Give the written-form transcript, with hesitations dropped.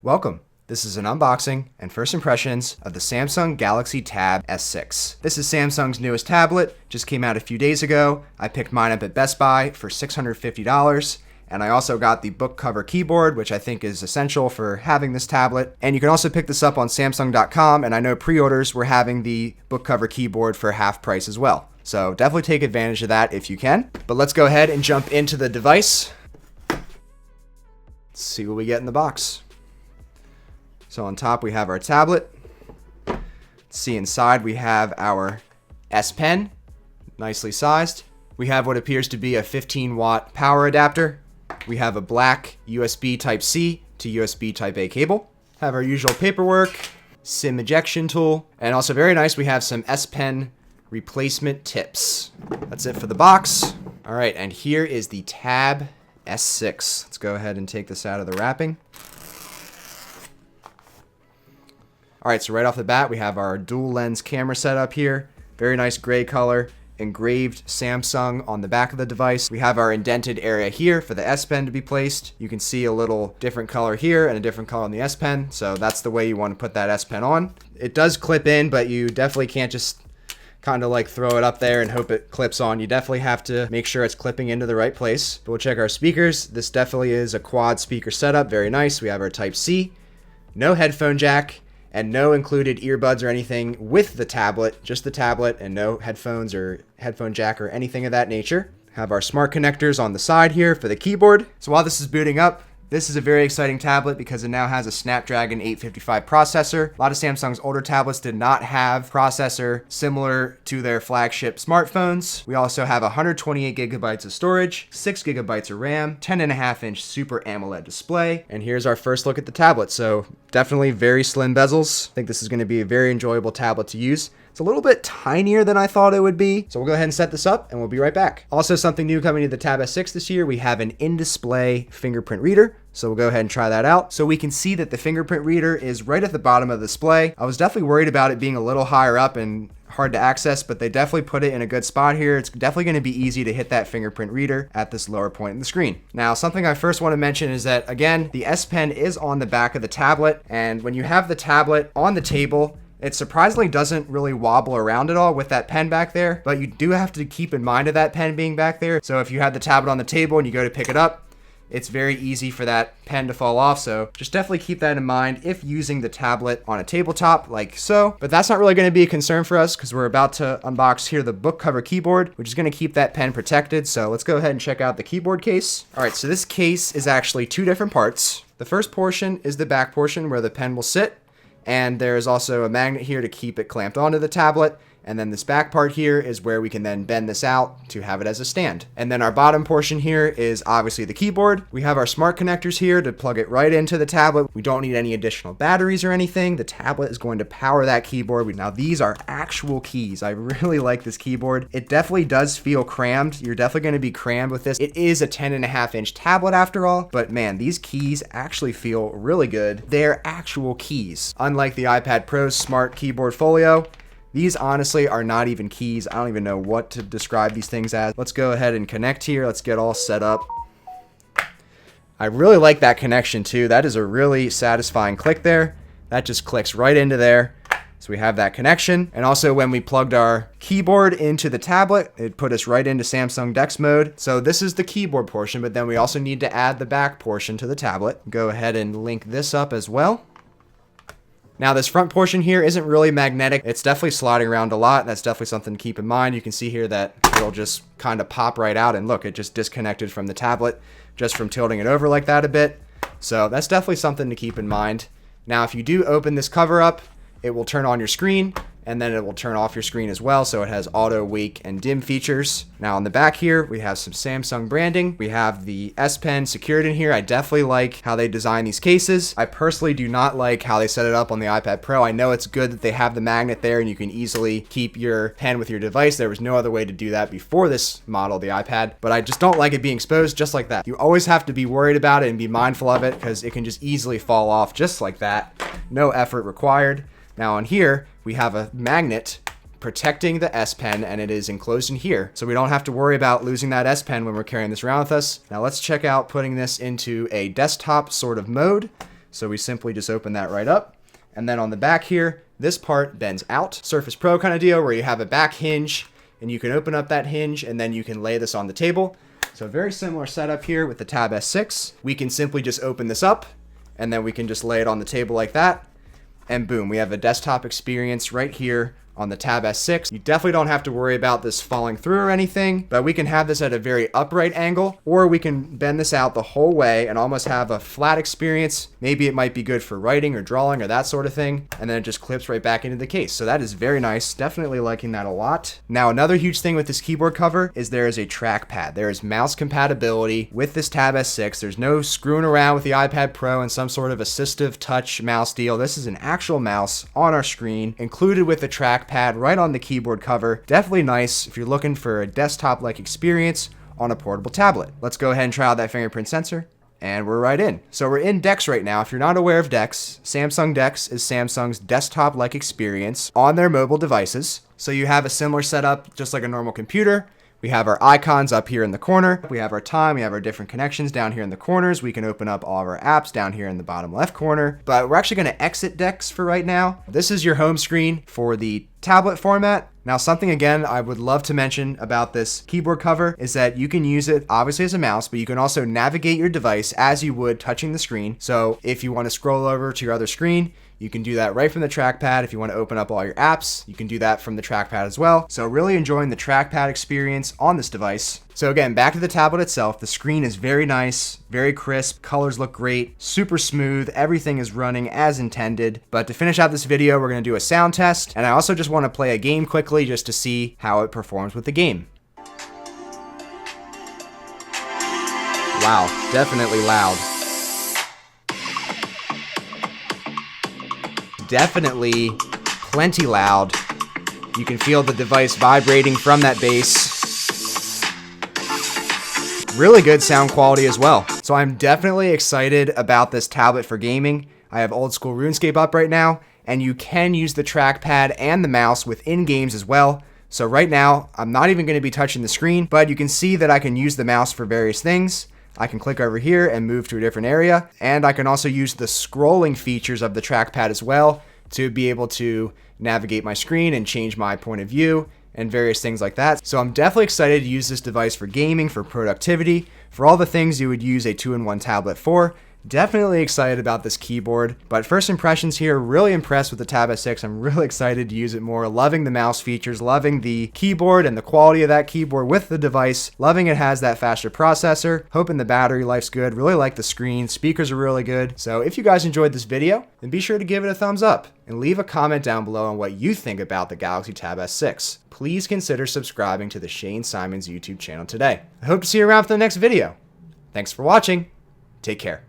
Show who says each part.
Speaker 1: Welcome. This is an unboxing and first impressions of the Samsung Galaxy Tab S6. This is Samsung's newest tablet, just came out a few days ago. I picked mine up at Best Buy for $650, and I also got the book cover keyboard, which I think is essential for having this tablet. And you can also pick this up on Samsung.com, and I know pre-orders were having the book cover keyboard for half price as well. So definitely take advantage of that if you can. But let's go ahead and jump into the device. Let's see what we get in the box. So on top we have our tablet. Let's see, inside we have our S Pen, nicely sized. We have what appears to be a 15-watt power adapter. We have a black USB Type-C to USB Type-A cable. Have our usual paperwork, SIM ejection tool, and also very nice, we have some S Pen replacement tips. That's it for the box. All right, and here is the Tab S6. Let's go ahead and take this out of the wrapping. All right, so right off the bat, we have our dual lens camera setup here. Very nice gray color, engraved Samsung on the back of the device. We have our indented area here for the S Pen to be placed. You can see a little different color here and a different color on the S Pen. So that's the way you want to put that S Pen on. It does clip in, but you definitely can't just kind of like throw it up there and hope it clips on. You definitely have to make sure it's clipping into the right place. But we'll check our speakers. This definitely is a quad speaker setup. Very nice. We have our Type-C, no headphone jack, and no included earbuds or anything with the tablet, just the tablet, and no headphones or headphone jack or anything of that nature. Have our smart connectors on the side here for the keyboard. So while this is booting up, this is a very exciting tablet because it now has a Snapdragon 855 processor. A lot of Samsung's older tablets did not have processor similar to their flagship smartphones. We also have 128 gigabytes of storage, 6 gigabytes of RAM, 10.5-inch Super AMOLED display, and here's our first look at the tablet. So definitely very slim bezels. I think this is going to be a very enjoyable tablet to use. It's a little bit tinier than I thought it would be. So we'll go ahead and set this up and we'll be right back. Also, something new coming to the Tab S6 this year, we have an in-display fingerprint reader. So we'll go ahead and try that out. So we can see that the fingerprint reader is right at the bottom of the display. I was definitely worried about it being a little higher up and hard to access, but they definitely put it in a good spot here. It's definitely going to be easy to hit that fingerprint reader at this lower point in the screen. Now, something I first want to mention is that, again, the S Pen is on the back of the tablet, and when you have the tablet on the table, it surprisingly doesn't really wobble around at all with that pen back there, but you do have to keep in mind of that pen being back there. So if you have the tablet on the table and you go to pick it up, it's very easy for that pen to fall off. So just definitely keep that in mind if using the tablet on a tabletop like so. But that's not really going to be a concern for us because we're about to unbox here the book cover keyboard, which is going to keep that pen protected. So let's go ahead and check out the keyboard case. All right, so this case is actually two different parts. The first portion is the back portion where the pen will sit. And there is also a magnet here to keep it clamped onto the tablet. And then this back part here is where we can then bend this out to have it as a stand. And then our bottom portion here is obviously the keyboard. We have our smart connectors here to plug it right into the tablet. We don't need any additional batteries or anything. The tablet is going to power that keyboard. Now these are actual keys. I really like this keyboard. It definitely does feel crammed. You're definitely going to be crammed with this. It is a 10.5-inch tablet after all, but man, these keys actually feel really good. They're actual keys. Unlike the iPad Pro's Smart Keyboard Folio, these honestly are not even keys. I don't even know what to describe these things as. Let's go ahead and connect here. Let's get all set up. I really like that connection too. That is a really satisfying click there. That just clicks right into there. So we have that connection. And also when we plugged our keyboard into the tablet, it put us right into Samsung DeX mode. So this is the keyboard portion, but then we also need to add the back portion to the tablet. Go ahead and link this up as well. Now this front portion here isn't really magnetic. It's definitely sliding around a lot. That's definitely something to keep in mind. You can see here that it'll just kind of pop right out, and look, it just disconnected from the tablet just from tilting it over like that a bit. So that's definitely something to keep in mind. Now if you do open this cover up, it will turn on your screen, and then it will turn off your screen as well. So it has auto, wake, and dim features. Now on the back here, we have some Samsung branding. We have the S Pen secured in here. I definitely like how they design these cases. I personally do not like how they set it up on the iPad Pro. I know it's good that they have the magnet there and you can easily keep your pen with your device. There was no other way to do that before this model, the iPad, but I just don't like it being exposed just like that. You always have to be worried about it and be mindful of it because it can just easily fall off just like that. No effort required. Now on here, we have a magnet protecting the S Pen, and it is enclosed in here. So we don't have to worry about losing that S Pen when we're carrying this around with us. Now let's check out putting this into a desktop sort of mode. So we simply just open that right up. And then on the back here, this part bends out. Surface Pro kind of deal where you have a back hinge and you can open up that hinge and then you can lay this on the table. So very similar setup here with the Tab S6. We can simply just open this up and then we can just lay it on the table like that. And boom, we have a desktop experience right here on the Tab S6. You definitely don't have to worry about this falling through or anything, but we can have this at a very upright angle, or we can bend this out the whole way and almost have a flat experience. Maybe it might be good for writing or drawing or that sort of thing, and then it just clips right back into the case. So that is very nice. Definitely liking that a lot. Now, another huge thing with this keyboard cover is there is a trackpad. There is mouse compatibility with this Tab S6. There's no screwing around with the iPad Pro and some sort of assistive touch mouse deal. This is an actual mouse on our screen, included with the trackpad right on the keyboard cover. Definitely nice if you're looking for a desktop-like experience on a portable tablet. Let's go ahead and try out that fingerprint sensor. And we're right in. So we're in DeX right now. If you're not aware of DeX, Samsung DeX is Samsung's desktop-like experience on their mobile devices. So you have a similar setup just like a normal computer. We have our icons up here in the corner. We have our time. We have our different connections down here in the corners. We can open up all of our apps down here in the bottom left corner. But we're actually going to exit DeX for right now. This is your home screen for the tablet format. Now, something again I would love to mention about this keyboard cover is that you can use it obviously as a mouse, but you can also navigate your device as you would touching the screen. So if you want to scroll over to your other screen, you can do that right from the trackpad. If you want to open up all your apps, you can do that from the trackpad as well. So really enjoying the trackpad experience on this device. So again, back to the tablet itself, the screen is very nice, very crisp, colors look great, super smooth, everything is running as intended. But to finish out this video, we're going to do a sound test, and I also just want to play a game quickly just to see how it performs with the game. Wow, definitely loud. Definitely plenty loud. You can feel the device vibrating from that bass. Really good sound quality as well. So I'm definitely excited about this tablet for gaming. I have old school RuneScape up right now, and you can use the trackpad and the mouse within games as well. So right now, I'm not even going to be touching the screen, but you can see that I can use the mouse for various things. I can click over here and move to a different area, and I can also use the scrolling features of the trackpad as well to be able to navigate my screen and change my point of view and various things like that. So I'm definitely excited to use this device for gaming, for productivity, for all the things you would use a 2-in-1 tablet for. Definitely excited about this keyboard, but first impressions here, really impressed with the Tab S6. I'm really excited to use it more, loving the mouse features, loving the keyboard and the quality of that keyboard with the device, loving it has that faster processor, hoping the battery life's good, really like the screen, speakers are really good. So if you guys enjoyed this video, then be sure to give it a thumbs up and leave a comment down below on what you think about the Galaxy Tab S6. Please consider subscribing to the Shane Symonds YouTube channel today. I hope to see you around for the next video. Thanks for watching. Take care.